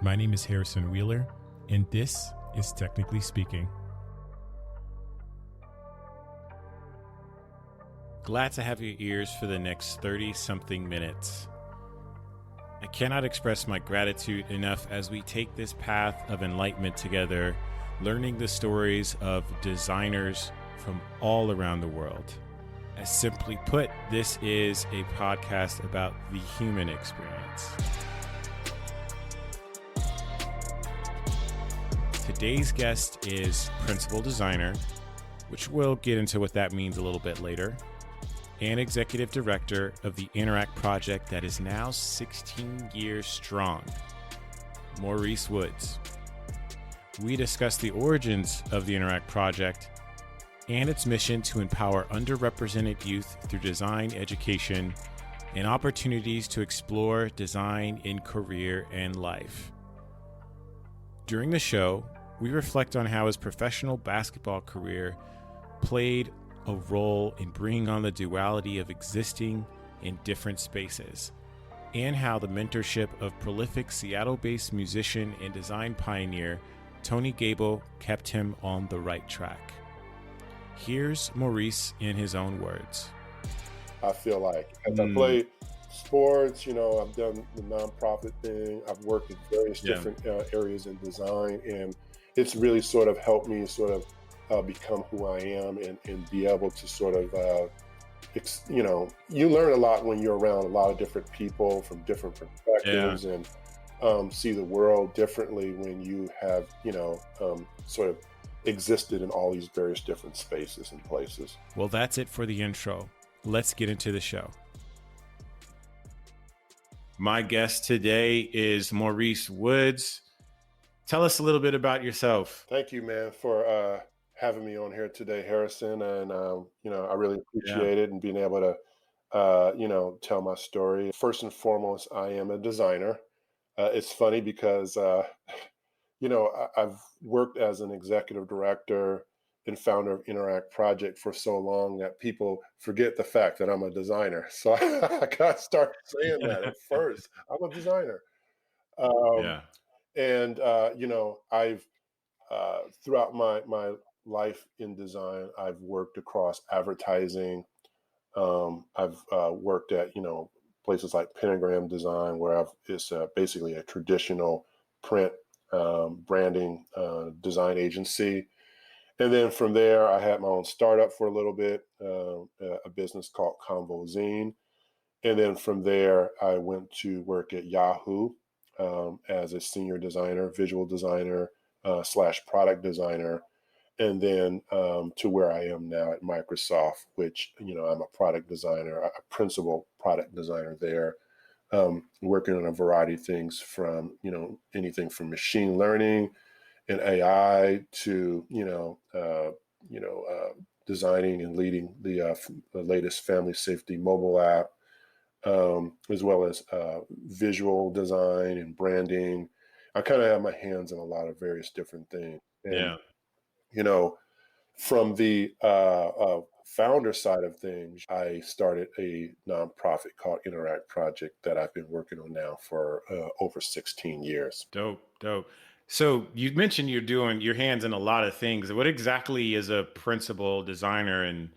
My name is Harrison Wheeler, and this is Technically Speaking. Glad to have your ears for the next 30-something minutes. I cannot express my gratitude enough as we take this path of enlightenment together, learning the stories of designers from all around the world. As simply put, this is a podcast about the human experience. Today's guest is principal designer, which we'll get into what that means a little bit later, and executive director of the Inneract Project that is now 16 years strong, Maurice Woods. We discuss the origins of the Inneract Project and its mission to empower underrepresented youth through design education and opportunities to explore design in career and life. During the show, we reflect on how his professional basketball career played a role in bringing on the duality of existing in different spaces, and how the mentorship of prolific Seattle-based musician and design pioneer Tony Gable kept him on the right track. Here's Maurice in his own words. I feel like as I play sports, I've done the nonprofit thing. I've worked in various different areas in design, and it's really sort of helped me become who I am and be able to you learn a lot when you're around a lot of different people from different perspectives and see the world differently when you have, sort of existed in all these various different spaces and places. Well, that's it for the intro. Let's get into the show. My guest today is Maurice Woods. Tell us a little bit about yourself. Thank you, man, for having me on here today, Harrison. And, I really appreciate it and being able to, tell my story. First and foremost, I am a designer. It's funny because, I've worked as an executive director and founder of Inneract Project for so long that people forget the fact that I'm a designer. So I got to start saying that at first. I'm a designer. And, I've throughout my life in design, I've worked across advertising. I've worked at, places like Pentagram Design, where it's basically a traditional print branding design agency. And then from there, I had my own startup for a little bit, a business called Convozine. And then from there, I went to work at Yahoo as a senior designer, visual designer / product designer. And then to where I am now at Microsoft, which, I'm a product designer, a principal product designer there, working on a variety of things from, anything from machine learning and AI to, designing and leading the latest family safety mobile app, as well as visual design and branding. I kind of have my hands in a lot of various different things. And, from the founder side of things, I started a nonprofit called Inneract Project that I've been working on now for over 16 years. Dope. So you mentioned you're doing your hands in a lot of things. What exactly is a principal designer? And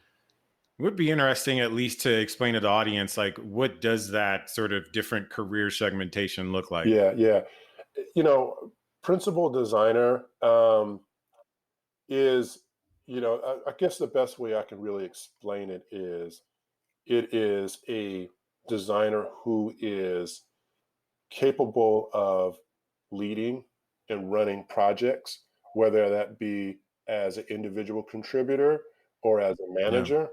it would be interesting at least to explain to the audience, like, what does that sort of different career segmentation look like? Yeah. Principal designer is, I guess the best way I can really explain it is a designer who is capable of leading and running projects, whether that be as an individual contributor or as a manager.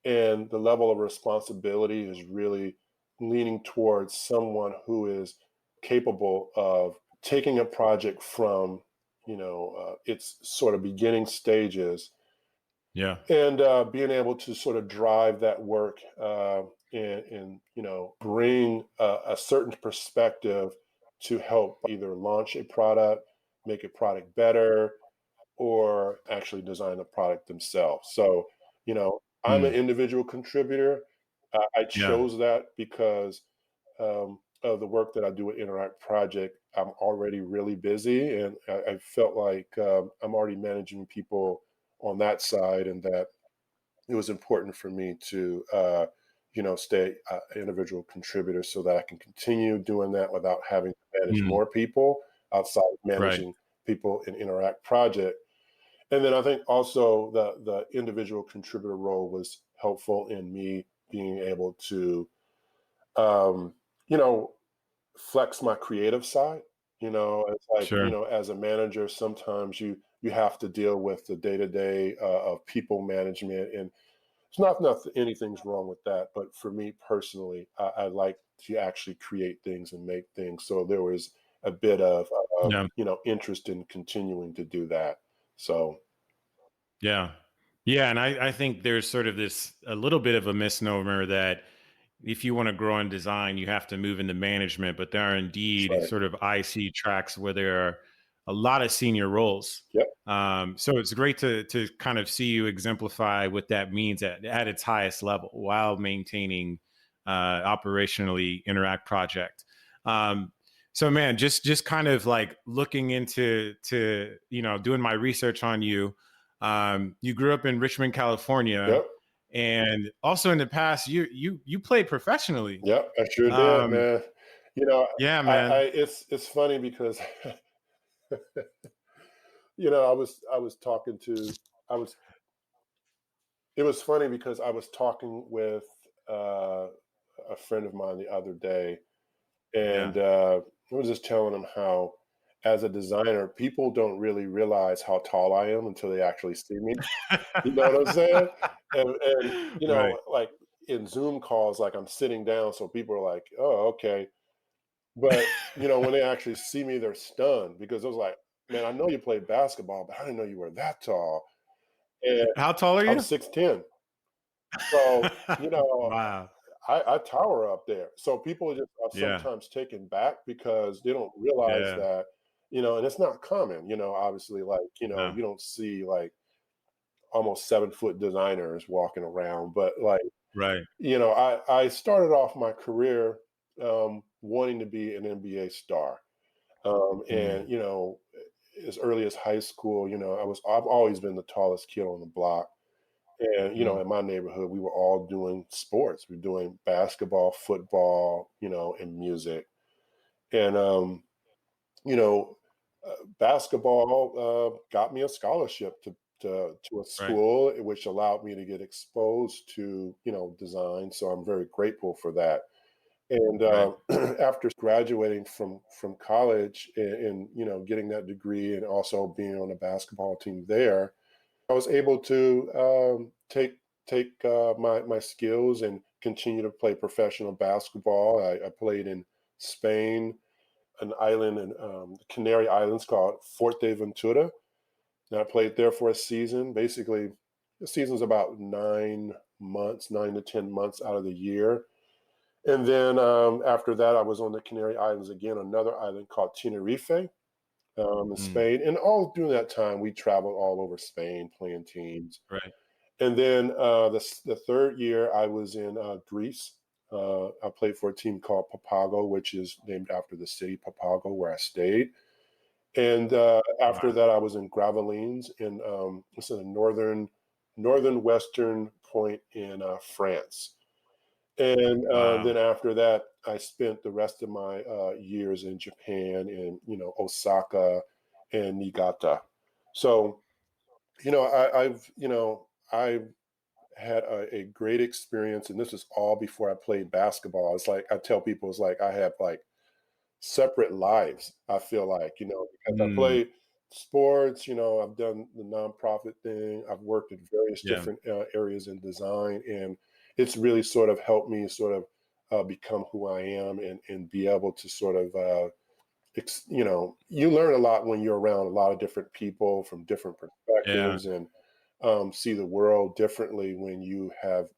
And the level of responsibility is really leaning towards someone who is capable of taking a project from, its sort of beginning stages. And being able to sort of drive that work and bring a certain perspective to help either launch a product, make a product better, or actually design the product themselves. So, I'm an individual contributor. I chose that because of the work that I do at Inneract Project. I'm already really busy, and I felt like I'm already managing people on that side, and that it was important for me to, stay individual contributor so that I can continue doing that without having to manage Mm, more people outside of right. managing people in Interact Project. And then I think also the individual contributor role was helpful in me being able to, um, you know, flex my creative side. It's like, Sure. as a manager, sometimes you have to deal with the day to day of people management, and it's not anything's wrong with that. But for me personally, I like to actually create things and make things. So there was a bit of, Yeah. interest in continuing to do that. So Yeah. Yeah. And I think there's sort of this a little bit of a misnomer that if you want to grow in design, you have to move into management. But there are that's indeed right. sort of IC tracks where there are a lot of senior roles. Yep. So it's great to kind of see you exemplify what that means at its highest level while maintaining operationally Interact Project. Um, so man, just kind of like looking into doing my research on you. You grew up in Richmond, California, Yep. and also in the past, you played professionally. Yep. I sure did, Um, man. You know, yeah, I man. it's funny because I was talking to I was it was funny because I was talking with a friend of mine the other day, Yeah. and I was just telling him how, as a designer, people don't really realize how tall I am until they actually see me. You know what I'm saying? And Right. like in Zoom calls, like I'm sitting down, so people are like, "Oh, okay." But when they actually see me, they're stunned because I was like, "Man, I know you played basketball, but I didn't know you were that tall." And How tall are I'm you? 6'10". So, Wow. I tower up there. So people just are Yeah. sometimes taken back because they don't realize Yeah. that, and it's not common, obviously, like, No. you don't see like almost 7 foot designers walking around. But like, Right. I started off my career wanting to be an NBA star. And, Mm, as early as high school, I've always been the tallest kid on the block. And, mm, in my neighborhood, we were all doing sports. We were doing basketball, football, and music. And, you know, basketball got me a scholarship to a right. school, which allowed me to get exposed to, design. So I'm very grateful for that. And Right. after graduating from college and, getting that degree and also being on a basketball team there, I was able to take my skills and continue to play professional basketball. I played in Spain, an island in the Canary Islands called Fuerteventura, and I played there for a season. Basically, the season's about 9 months, 9 to 10 months out of the year. And then after that, I was on the Canary Islands again, another island called Tenerife, in Mm, Spain. And all during that time, we traveled all over Spain playing teams. right. And then the third year, I was in Greece. I played for a team called Papago, which is named after the city Papago, where I stayed. And after Wow. that, I was in Gravelines in it's in a northern western point in France. And Wow. then after that, I spent the rest of my years in Japan, in Osaka and Niigata. So I've had a great experience, and this is all before I played basketball. It's like I tell people, it's like I have like separate lives. I feel like, because I Mm, play sports. I've done the nonprofit thing. I've worked in various yeah. different areas in design, and it's really sort of helped me sort of become who I am, and be able to sort of you learn a lot when you're around a lot of different people from different Yeah. perspectives, and see the world differently when you have,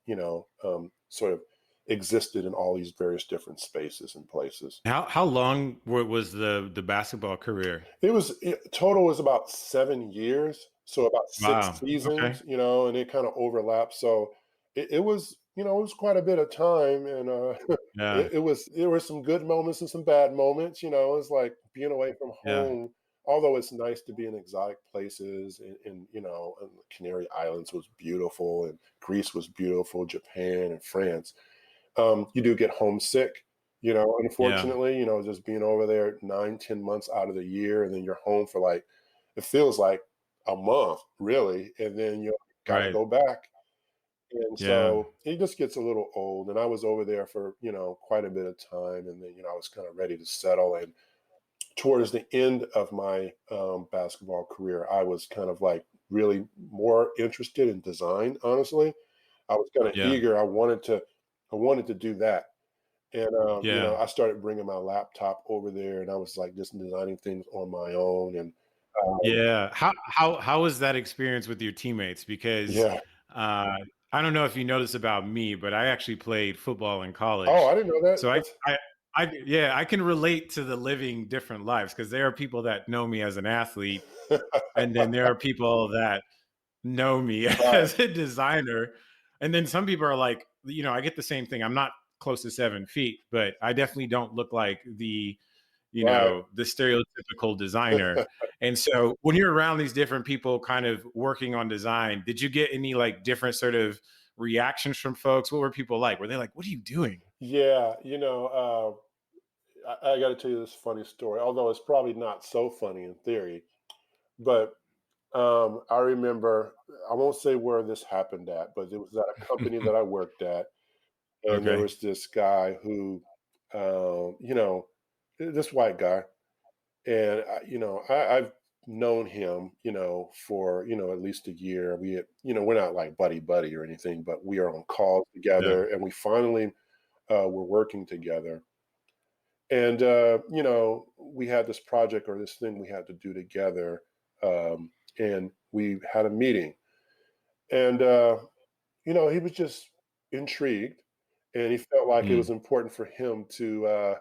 sort of existed in all these various different spaces and places. How long was the basketball career? Total was about 7 years, so about six Wow. Okay. seasons, and it kind of overlapped. So it was it was quite a bit of time, and Yeah. there were some good moments and some bad moments. It's like being away from Yeah. home. Although it's nice to be in exotic places, and the Canary Islands was beautiful, and Greece was beautiful, Japan and France. You do get homesick. Yeah. Unfortunately, just being over there 9, 10 months out of the year, and then you're home for like it feels like a month, really, and then you got to Right. go back. And Yeah. so it just gets a little old. And I was over there for, quite a bit of time. And then, I was kind of ready to settle. And towards the end of my basketball career, I was kind of like really more interested in design, honestly. I was kind of Yeah. eager. I wanted to do that. And, Yeah. I started bringing my laptop over there, and I was like just designing things on my own. And Yeah. How was that experience with your teammates? Because yeah. uh, I don't know if you know this about me, but I actually played football in Oh, college, I didn't know that. so That's yeah, I can relate to the living different lives because there are people that know me as an athlete, and then there are people that know me right, as a designer, and then some people are like, I get the same thing. I'm not close to 7 feet, but I definitely don't look like right. the stereotypical designer. And so when you're around these different people kind of working on design, did you get any like different sort of reactions from folks? What were people like? Were they like, what are you doing? Yeah, I got to tell you this funny story, although it's probably not so funny in theory. But I remember, I won't say where this happened at, but it was at a company that I worked at. And there Okay. was this guy who, this white guy. And, I've known him, for, at least a year. We're not like buddy buddy or anything, but we are on calls Yeah. together. And we finally were working together. And, we had this project or this thing we had to do together. And we had a meeting. And, he was just intrigued. And he felt like it was Mm. important for him to,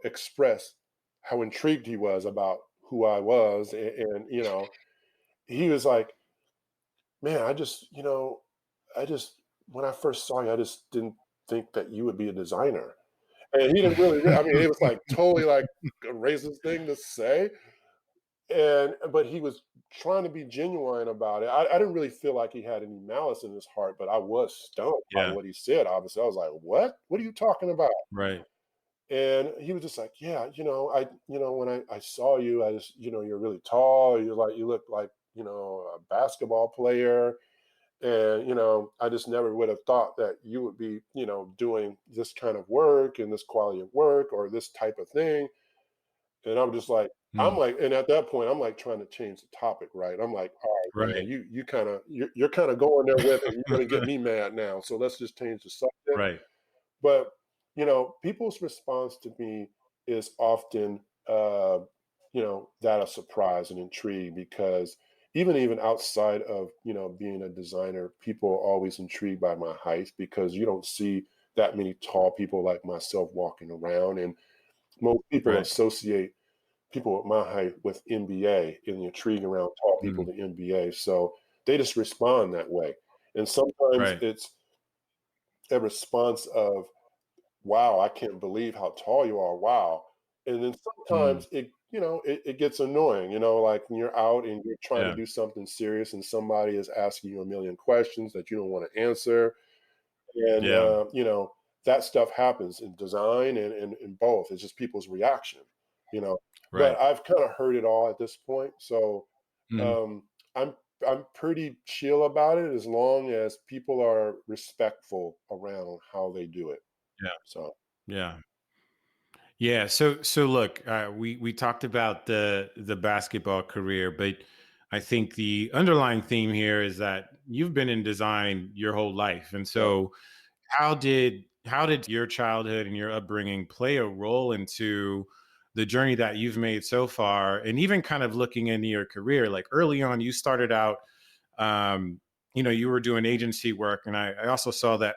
express how intrigued he was about who I was. And he was like, man, when I first saw you, I just didn't think that you would be a designer. And he didn't really, I mean, it was like totally like a racist thing to say. But he was trying to be genuine about it. I didn't really feel like he had any malice in his heart, but I was stunned by Yeah. what he said. Obviously, I was like, "What? What are you talking about?" Right. And he was just like, "Yeah, when I saw you, I just, you're really tall. You look like, a basketball player, and I just never would have thought that you would be, doing this kind of work and this quality of work or this type of thing." And I'm Mm. like, and at that point, I'm like trying to change the topic, right? I'm like, all right, man, Right. you're kind of going there with it. You're gonna get me mad now. So let's just change the subject. Right. But people's response to me is often that of surprise and intrigue because even outside of being a designer, people are always intrigued by my height because you don't see that many tall people like myself walking around. And most people Right. associate people at my height with NBA and the intrigue around tall people Mm. in the NBA. So they just respond that way. And sometimes Right. it's a response of, wow, I can't believe how tall you are. Wow. And then Mm. sometimes it gets annoying, like when you're out and you're trying to Yeah. do something serious and somebody is asking you a million questions that you don't want to answer. And, Yeah. that stuff happens in design and in both. It's just people's reaction, you know. Right. But I've kind of heard it all at this point. So Mm. um, I'm pretty chill about it as long as people are respectful around how they do it. Yeah. So Yeah. Yeah. So look, we talked about the basketball career, but I think the underlying theme here is that you've been in design your whole life, and yeah. so how did your childhood and your upbringing play a role into the journey that you've made so far, and even kind of looking into your career? Like early on, you started out, um, you were doing agency work, and I also saw that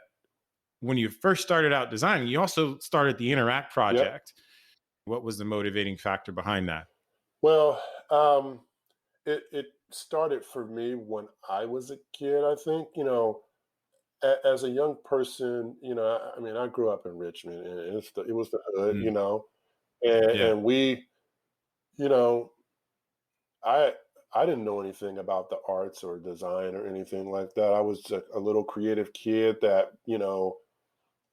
when you first started out designing, you also started the Inneract Yep. Project. What was the motivating factor behind that? Well, um, it started for me when I was a kid. I think as a young person, I mean, I grew up in Richmond, and it was the hood, Mm. Yeah. and we, you know, I I didn't know anything about the arts or design or anything like that. I was a little creative kid that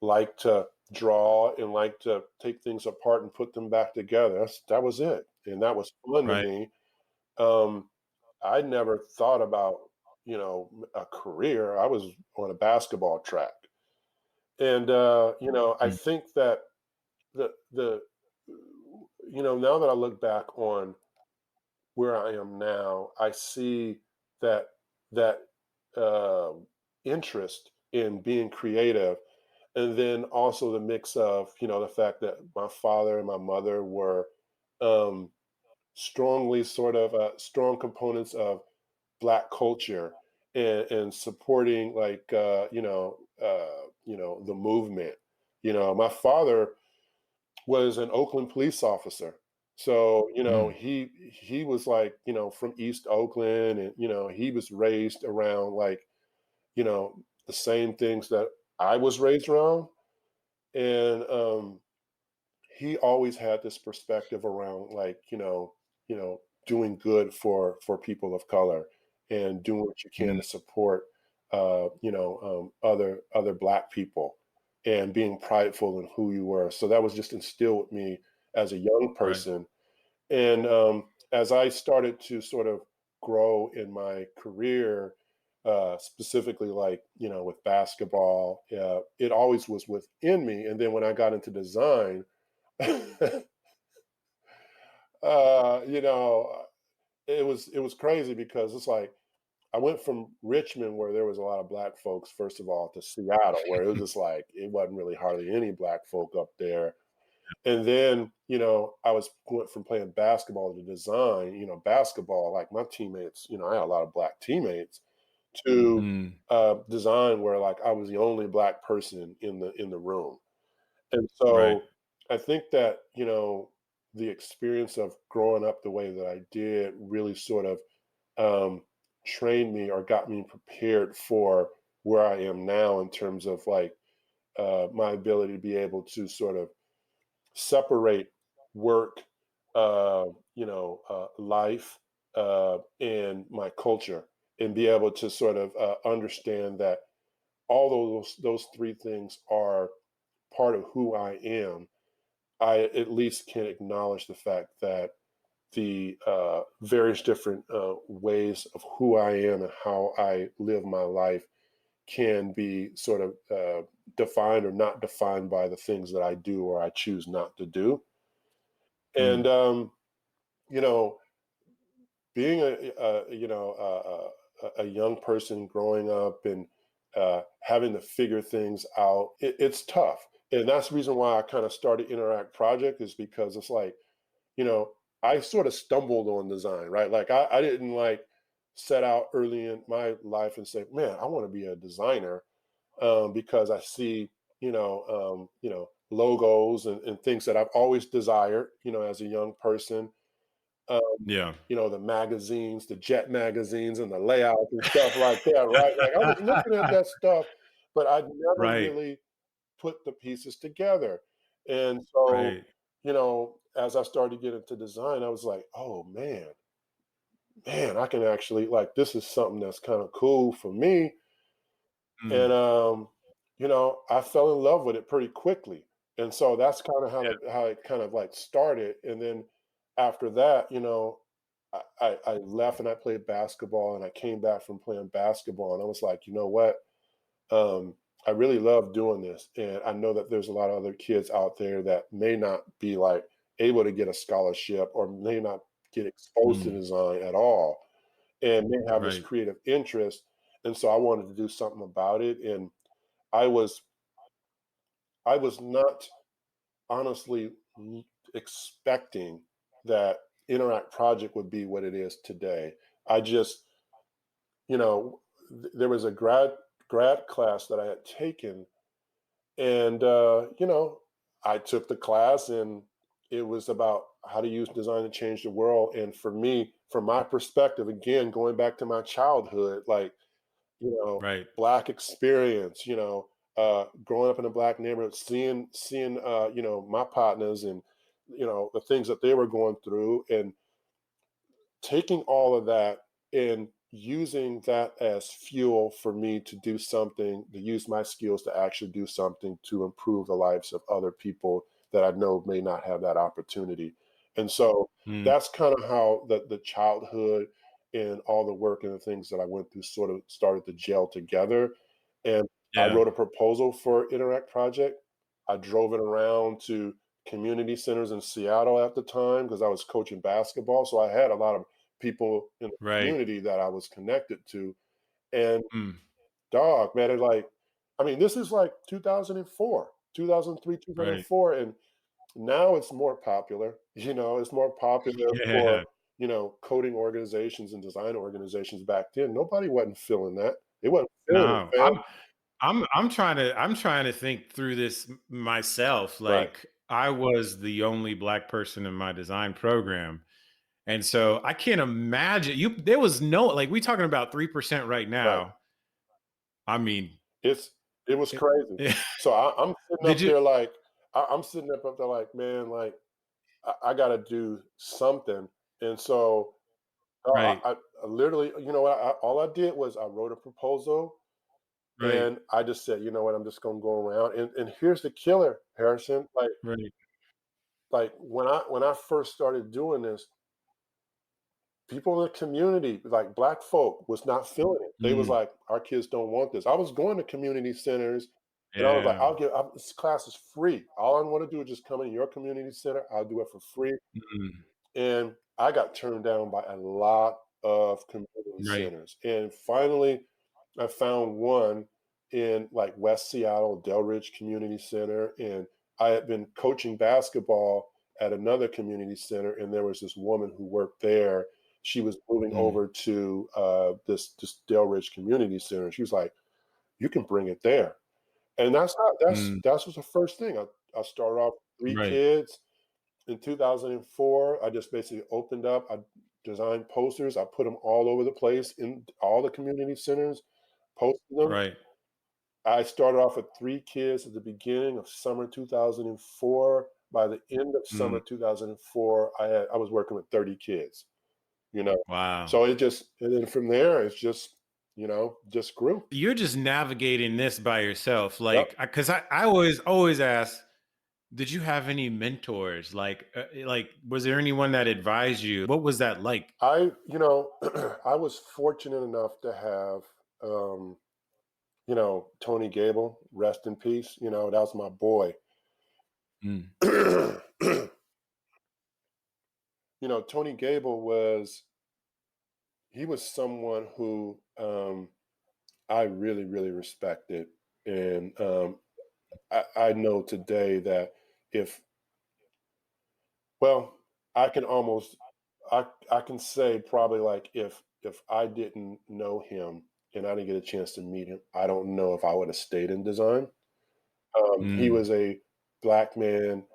liked to draw and liked to take things apart and put them back together. That was it, and that was fun to Right. me. Um, I never thought about a career. I was on a basketball track, and I Mm. think that the now that I look back on where I am now, I see that that uh, interest in being creative, and then also the mix of the fact that my father and my mother were um, strongly sort of strong components of Black culture and supporting like the movement. My father was an Oakland police officer. So, Mm. he was like, from East Oakland, and he was raised around like, the same things that I was raised around. And he always had this perspective around like, doing good for people of color and doing what you can Mm. to support other black people and being prideful in who you were. So that was just instilled with me as a young Right. person. And as I started to sort of grow in my career, specifically like, with basketball, it always was within me. And then when I got into design, you know, it was crazy because it's like I went from Richmond, where there was a lot of black folks, first of all, to Seattle, where it was just like it wasn't really hardly any black folk up there. And then, I went from playing basketball to design, basketball, like my teammates, I had a lot of black teammates, to Mm. design where like I was the only black person in the room. And Right. so I think that, the experience of growing up the way that I did really sort of um, trained me or got me prepared for where I am now in terms of like my ability to be able to sort of separate work, life, and my culture, and be able to sort of understand that all those three things are part of who I am. I at least can acknowledge the fact that the various different ways of who I am and how I live my life can be sort of defined or not defined by the things that I do or I choose not to do. And Mm. you know, being a young person growing up and having to figure things out, it's tough. And that's the reason why I kind of started Interact Project, is because it's like, you know, I sort of stumbled on design, right? Like I didn't like set out early in my life and say, man, I want to be a designer, because I see, logos and things that I've always desired, as a young person. Um, Yeah. the magazines, the jet magazines and the layouts and stuff like that, right? Like I was looking at that stuff, but I'd never Right. really put the pieces together. And so, Right. as I started to get into design, I was like, oh man, I can actually like this is something that's kind of cool for me. And Mm. I fell in love with it pretty quickly. And so that's kind of how it kind of like started. And then after that, I left and I played basketball, and I came back from playing basketball, and I was like, you know what? I really love doing this. And I know that there's a lot of other kids out there that may not be like able to get a scholarship or may not get exposed to Mm. design at all and may have this Right. creative interest. And so I wanted to do something about it. And I was I was not honestly expecting that Interact Project would be what it is today. I just, there was a grad class that I had taken, and I took the class, and it was about how to use design to change the world. And for me, from my perspective, again, going back to my childhood, like you know, Right. black experience, growing up in a black neighborhood, seeing my partners and the things that they were going through, and taking all of that and using that as fuel for me to do something, to use my skills to actually do something to improve the lives of other people that I know may not have that opportunity. And so Mm. that's kind of how the childhood and all the work and the things that I went through sort of started to gel together. And I Yeah. wrote a proposal for Interact Project. I drove it around to community centers in Seattle at the time because I was coaching basketball. So I had a lot of people in the Right. community that I was connected to. And Mm. dog, man, it's like, I mean, this is like 2004, 2003, Right. 2004. And now it's more popular. It's more popular for, Yeah. coding organizations and design organizations. Back then. Nobody wasn't feeling that. They wasn't feeling No, it, fam. I'm trying to think through this myself. Right, Like I was the only black person in my design program. And so I can't imagine there was no like we talking about 3% right right. now. I mean, It's it was it, crazy. So I'm sitting did up you there like I'm sitting up there like, man, like I got to do something. And so right, I literally, you know what? All I did was I wrote a proposal, right, and I just said, you know what? I'm just going to go around. And here's the killer, Harrison. right. Like when I first started doing this, people in the community, like black folk, was not feeling it. They was Mm, like, our kids don't want this. I was going to community centers, and I was like, yeah. this class is free. All I want to do is just come in your community center. I'll do it for free. Mm, And I got turned down by a lot of community right. centers. And finally, I found one in like West Seattle, Delridge Community Center. And I had been coaching basketball at another community center, and there was this woman who worked there. She was moving Mm, over to this Delridge Community Center. She was like, "You can bring it there." And mm, that's was the first thing. I started off with three right, kids. In 2004, I just basically opened up. I designed posters. I put them all over the place in all the community centers, posted them. right. I started off with three kids at the beginning of summer 2004. By the end of Mm, summer 2004, I was working with 30 kids. You know, wow. so and then from there, it's just just grew. You're just navigating this by yourself. Yep. Like, because I always ask, did you have any mentors? Like, was there anyone that advised you? What was that like? I was fortunate enough to have, um, Tony Gable, rest in peace. That was my boy. Mm, Tony Gable he was someone who I really, really respected. And I know today that if, well, I can almost, I can say probably like if I didn't know him and I didn't get a chance to meet him, I don't know if I would have stayed in design. He mm, was a black man,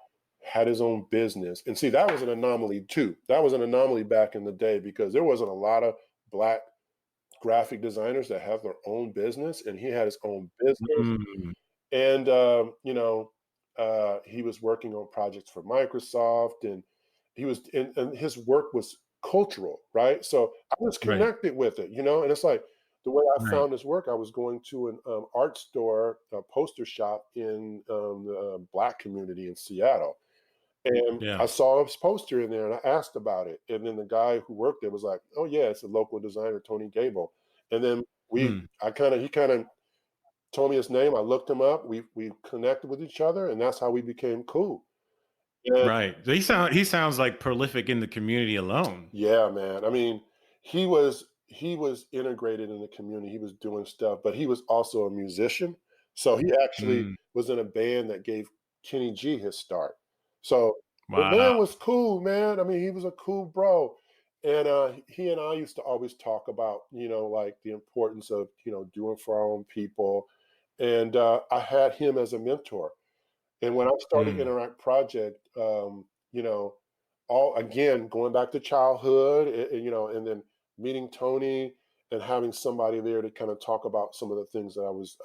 had his own business. And see, that was an anomaly too. That was an anomaly back in the day because there wasn't a lot of black graphic designers that have their own business, and he had his own business. mm, And he was working on projects for Microsoft, and and his work was cultural, right? So I was right, connected with it, and it's like the way I right. found his work. I was going to an art store, a poster shop in the black community in Seattle, and Yeah. I saw his poster in there, and I asked about it. And then the guy who worked there was like, "Oh yeah, it's a local designer, Tony Gable." And then Mm, he kind of told me his name. I looked him up. We connected with each other, and that's how we became cool. And right. So he sounds like prolific in the community alone. yeah, man. I mean, he was integrated in the community. He was doing stuff, but he was also a musician. So he actually Mm, was in a band that gave Kenny G his start. So the wow. man was cool, man. I mean, he was a cool bro. And he and I used to always talk about, like the importance of, doing for our own people. And I had him as a mentor. And when I started Mm, Interact Project, all again going back to childhood, and then meeting Tony, and having somebody there to kind of talk about some of the things that I was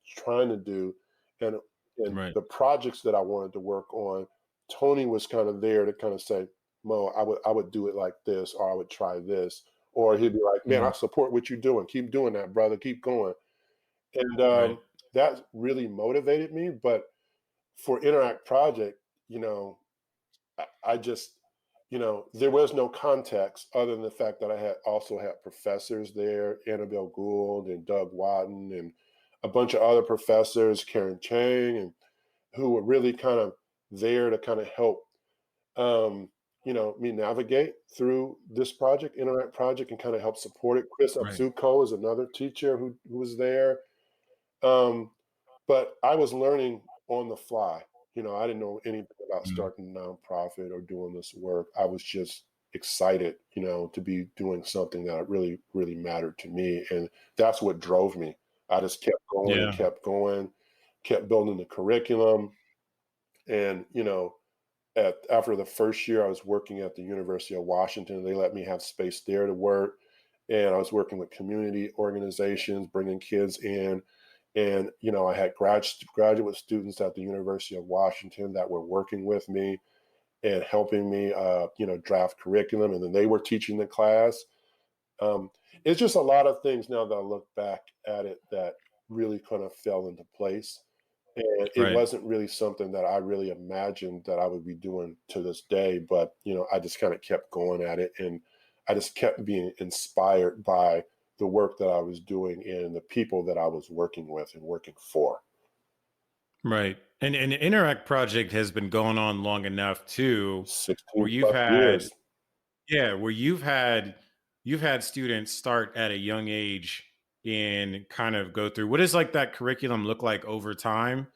trying to do, and Right. the projects that I wanted to work on. Tony was kind of there to kind of say, Mo, I would do it like this, or I would try this, or he'd be like, man, I Mm. support what you're doing. Keep doing that, brother. Keep going. And Right. that really motivated me. But for Interact Project, you know, I just, there was no context other than the fact that I had also had professors there, Annabelle Gould and Doug Watton and a bunch of other professors, Karen Chang, and who were really kind of there to kind of help, um, me navigate through this project, Interact Project, and kind of help support it. Chris Right. Abzuko is another teacher who was there. Um, but I was learning on the fly. I didn't know anything about Mm. starting a nonprofit or doing this work. I was just excited, to be doing something that really, really mattered to me. And that's what drove me. I just kept going and Yeah. kept going, kept building the curriculum. And, after the first year, I was working at the University of Washington. They let me have space there to work. And I was working with community organizations, bringing kids in. And, I had graduate students at the University of Washington that were working with me and helping me, draft curriculum. And then they were teaching the class. Um, it's just a lot of things now that I look back at it that really kind of fell into place. And it Right. wasn't really something that I really imagined that I would be doing to this day. But, I just kind of kept going at it. And I just kept being inspired by the work that I was doing and the people that I was working with and working for. Right. And the Interact project has been going on long enough too, where 16 you've plus had, years. yeah, where you've had students start at a young age and kind of go through what does like that curriculum look like over time?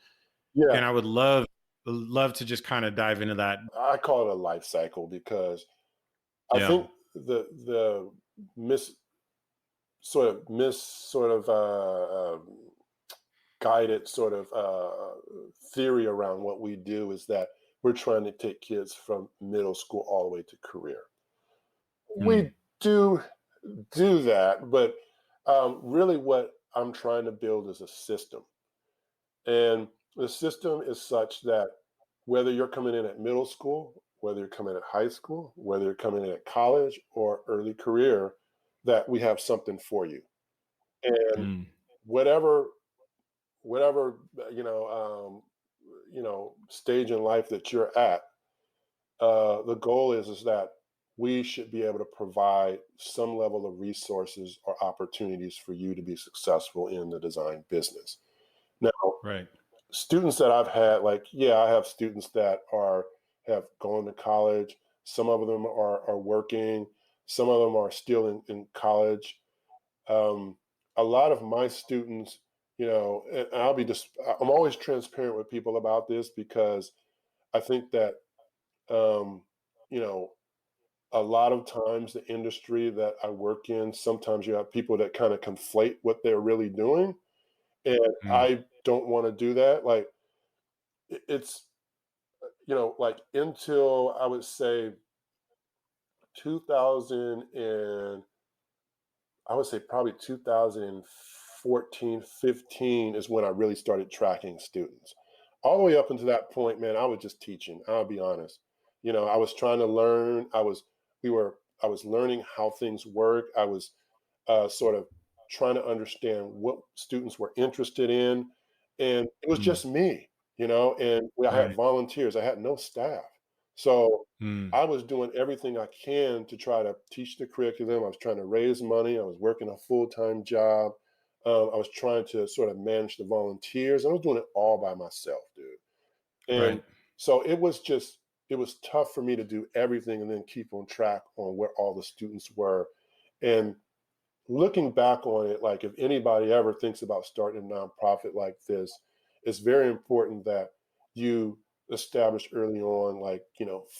Yeah, And I would love to just kind of dive into that. I call it a life cycle because I Yeah. think the mis sort of guided sort of theory around what we do is that we're trying to take kids from middle school all the way to career. Mm. We do do that, but really what I'm trying to build is a system. And the system is such that whether you're coming in at middle school, whether you're coming in at high school, whether you're coming in at college or early career, that we have something for you. And Mm. whatever whatever stage in life that you're at, the goal is that we should be able to provide some level of resources or opportunities for you to be successful in the design business. Now, Right. students that I've had, like, yeah, I have students that have gone to college. Some of them are working. Some of them are still in college. Um, a lot of my students, and I'm always transparent with people about this because I think that, um, you know, a lot of times the industry that I work in, sometimes you have people that kind of conflate what they're really doing. And Mm. I don't want to do that. Like, it's, like until I would say 2000 and I would say probably 2014, 15 is when I really started tracking students. All the way up until that point, man, I was just teaching. I'll be honest. I was trying to learn. I was learning how things work. I was sort of trying to understand what students were interested in. And it was Mm. just me, and I had Right. volunteers, I had no staff. So Mm. I was doing everything I can to try to teach the curriculum. I was trying to raise money. I was working a full-time job. I was trying to sort of manage the volunteers. I was doing it all by myself, dude. And Right. so it was tough for me to do everything and then keep on track on where all the students were. And looking back on it, like if anybody ever thinks about starting a nonprofit like this, it's very important that you establish early on, like,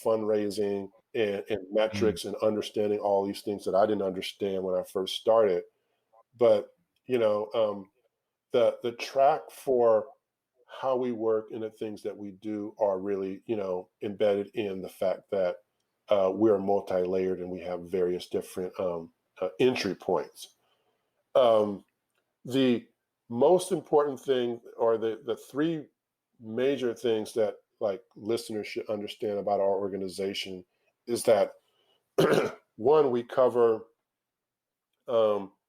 fundraising and Mm. metrics and understanding all these things that I didn't understand when I first started. But, you know, um, the track for how we work and the things that we do are really, embedded in the fact that we're multi-layered and we have various different entry points. Um, the most important thing, or the three major things that like listeners should understand about our organization, is that one, we cover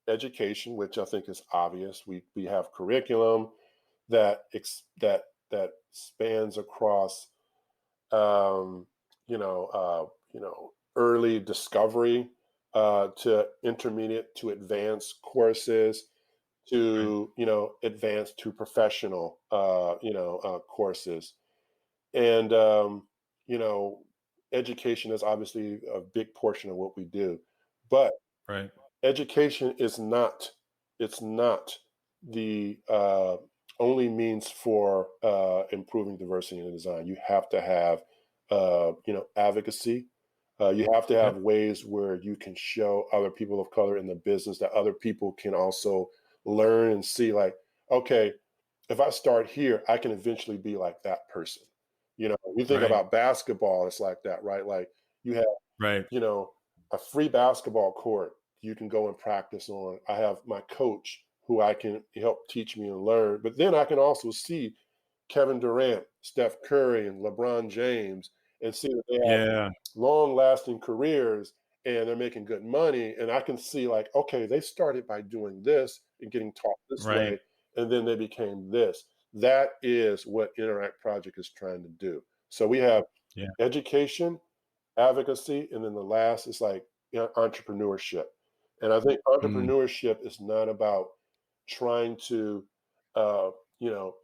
education, which I think is obvious. We have curriculum that spans across um, early discovery to intermediate to advanced courses Right. to advanced to professional courses. And you know education is obviously a big portion of what we do, but Right. education is not, it's not the only means for improving diversity in design. You have to have advocacy. You have to have Yep. ways where you can show other people of color in the business that other people can also learn and see, like, okay, if I start here, I can eventually be like that person. You think Right. about basketball, it's like that, right? Like, you have Right. you know, a free basketball court you can go and practice on. I have my coach who I can help teach me and learn. But then I can also see Kevin Durant, Steph Curry, and LeBron James and see that they have Yeah. long lasting careers and they're making good money. And I can see, like, okay, they started by doing this and getting taught this Right. way, and then they became this. That is what Interact Project is trying to do. So we have Yeah. education, advocacy, and then the last is like entrepreneurship. And I think Mm. entrepreneurship is not about trying to uh,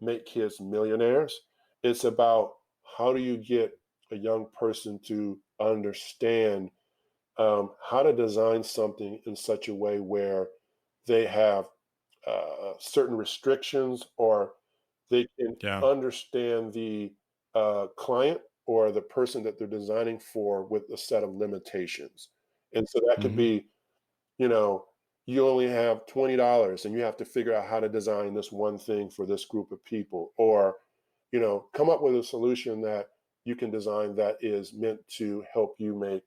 make kids millionaires. It's about how do you get a young person to understand how to design something in such a way where they have certain restrictions, or they can Yeah. understand the client or the person that they're designing for with a set of limitations. And so that could Hmm. be, you know, you only have $20 and you have to figure out how to design this one thing for this group of people, or, come up with a solution that you can design that is meant to help you make,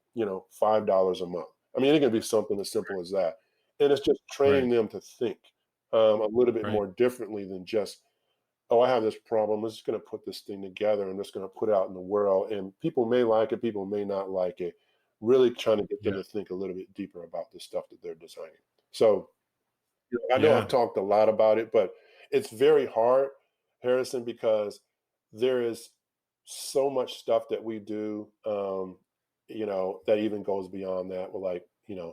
$5 a month. I mean, it can be something as simple as that. And it's just Right. training them to think a little bit Right. more differently than just, oh, I have this problem. I'm just going to put this thing together and just going to put it out in the world. And people may like it, people may not like it. Really trying to get them Yeah. to think a little bit deeper about the stuff that they're designing. So, I know I've Yeah. talked a lot about it, but it's very hard, Harrison, because there is so much stuff that we do, that even goes beyond that, with, like,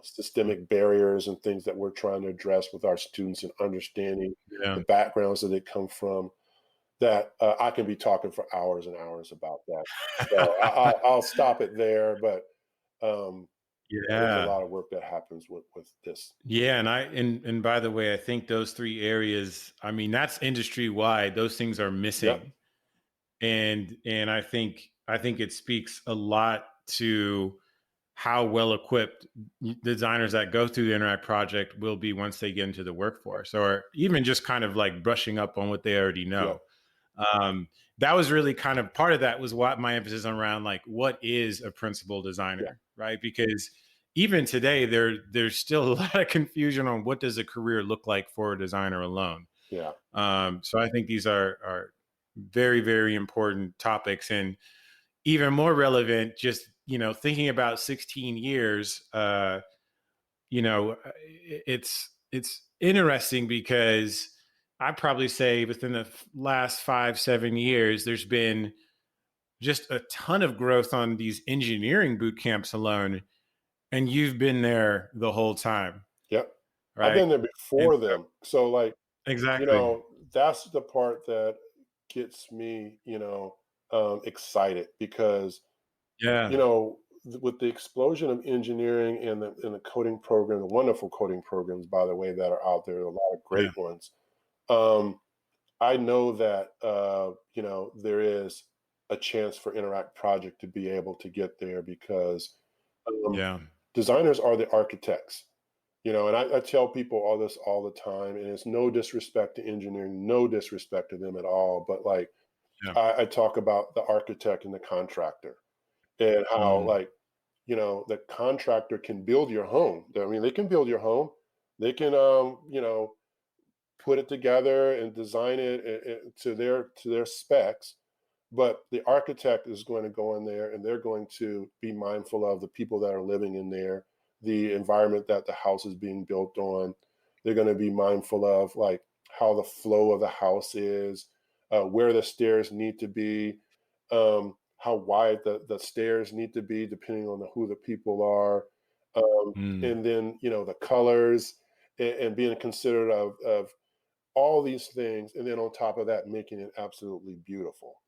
systemic barriers and things that we're trying to address with our students and understanding Yeah. the backgrounds that they come from, that I can be talking for hours and hours about that. So I'll stop it there, but um, there's a Yeah. lot of work that happens with this. Yeah, and by the way, I think those three areas, I mean, that's industry wide. Those things are Yep. missing. And I think it speaks a lot to how well equipped designers that go through the Interact project will be once they get into the workforce, or even just kind of like brushing up on what they already know. Yep. um, that was really kind of part of that was what my emphasis around, like, what is a principal Yeah. designer, right? Because even today there's still a lot of confusion on what does a career look like for a designer alone. Yeah. So I think these are very, very important topics, and even more relevant, just thinking about 16 years. It's interesting because I probably say within the last 5-7 years, there's been just a ton of growth on these engineering boot camps alone, and you've been there the whole time, Yep. I've right? been there And before them. So, like, you exactly, know, that's the part that gets me, excited because, yeah, with the explosion of engineering and the coding program, the wonderful coding programs, by the way, that are out there, a lot of yeah, great ones. Um, I know that, there is a chance for Interact Project to be able to get there because um, yeah, designers are the architects. And I tell people all this all the time, and it's no disrespect to engineering, no disrespect to them at all. But, like, yeah. I talk about the architect and the contractor, and how, Mm, like, the contractor can build your home. I mean, they can build your home, They can, put it together and design it to their specs, but the architect is going to go in there and they're going to be mindful of the people that are living in there, the environment that the house is being built on. They're going to be mindful of like how the flow of the house is, where the stairs need to be, how wide the stairs need to be, depending on who the people are, Mm. and then the colors, and being considerate of all these things, and then on top of that, making it absolutely beautiful.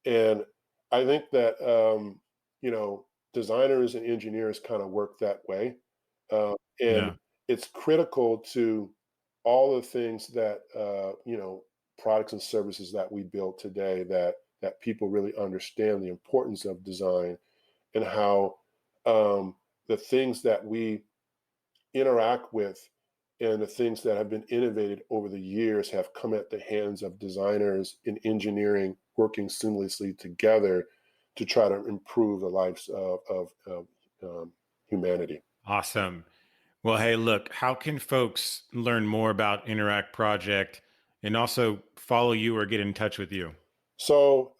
And I think that designers and engineers kind of work that way, and Yeah. it's critical to all the things that products and services that we build today, that people really understand the importance of design, and how the things that we interact with and the things that have been innovated over the years have come at the hands of designers in engineering working seamlessly together to try to improve the lives of humanity. Awesome. Well, hey, look, how can folks learn more about Interact Project and also follow you or get in touch with you? So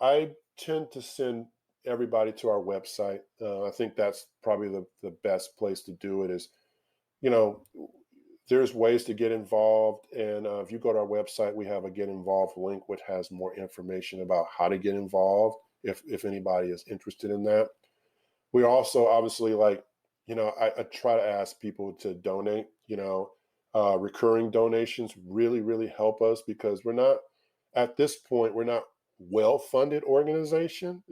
I tend to send everybody to our website. I think that's probably the best place to do it. Is you know there's ways to get involved, and if you go to our website, we have a get involved link which has more information about how to get involved if anybody is interested in that. We also obviously, like, I try to ask people to donate. Recurring donations really really help us, because we're not, at this point, we're not well funded organization,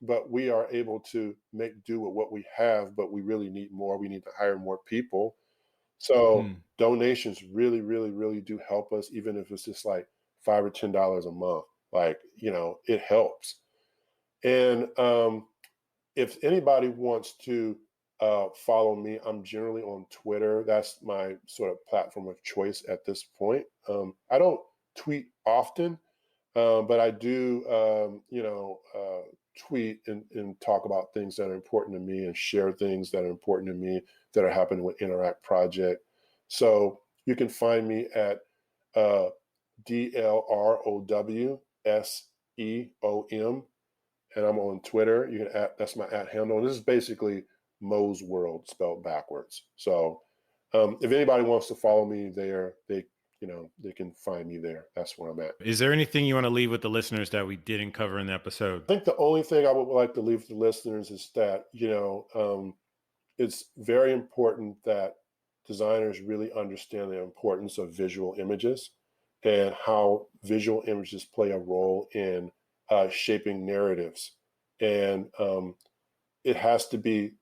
but we are able to make do with what we have, but we really need more. We need to hire more people. So Hmm. donations really, really, really do help us, even if it's just like $5 or $10 a month. Like, it helps. And if anybody wants to follow me, I'm generally on Twitter. That's my sort of platform of choice at this point. I don't tweet often, but I do, tweet and talk about things that are important to me and share things that are important to me that are happening with Interact Project. So you can find me at uh, DLROWSEOM, and I'm on Twitter. You can that's my at handle. And this is basically Mo's World spelled backwards. So if anybody wants to follow me there, they can find me there. That's where I'm at. Is there anything you want to leave with the listeners that we didn't cover in the episode? I think the only thing I would like to leave with the listeners is that, it's very important that designers really understand the importance of visual images and how visual images play a role in shaping narratives. And it has to be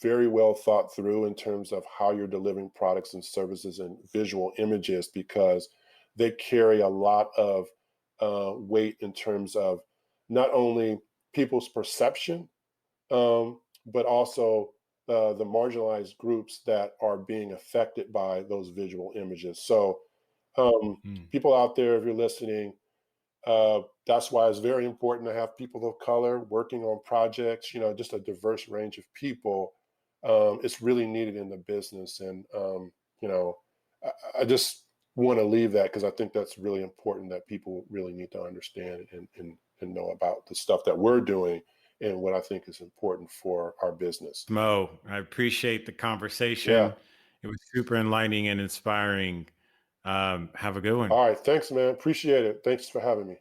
very well thought through in terms of how you're delivering products and services and visual images, because they carry a lot of weight in terms of not only people's perception, but also the marginalized groups that are being affected by those visual images. So, Hmm. people out there, if you're listening, that's why it's very important to have people of color working on projects, just a diverse range of people. It's really needed in the business. And, you know, I just want to leave that because I think that's really important, that people really need to understand and know about the stuff that we're doing and what I think is important for our business. Mo, I appreciate the Yeah. conversation. It was super enlightening and inspiring. Have a good one. All right. Thanks, man. Appreciate it. Thanks for having me.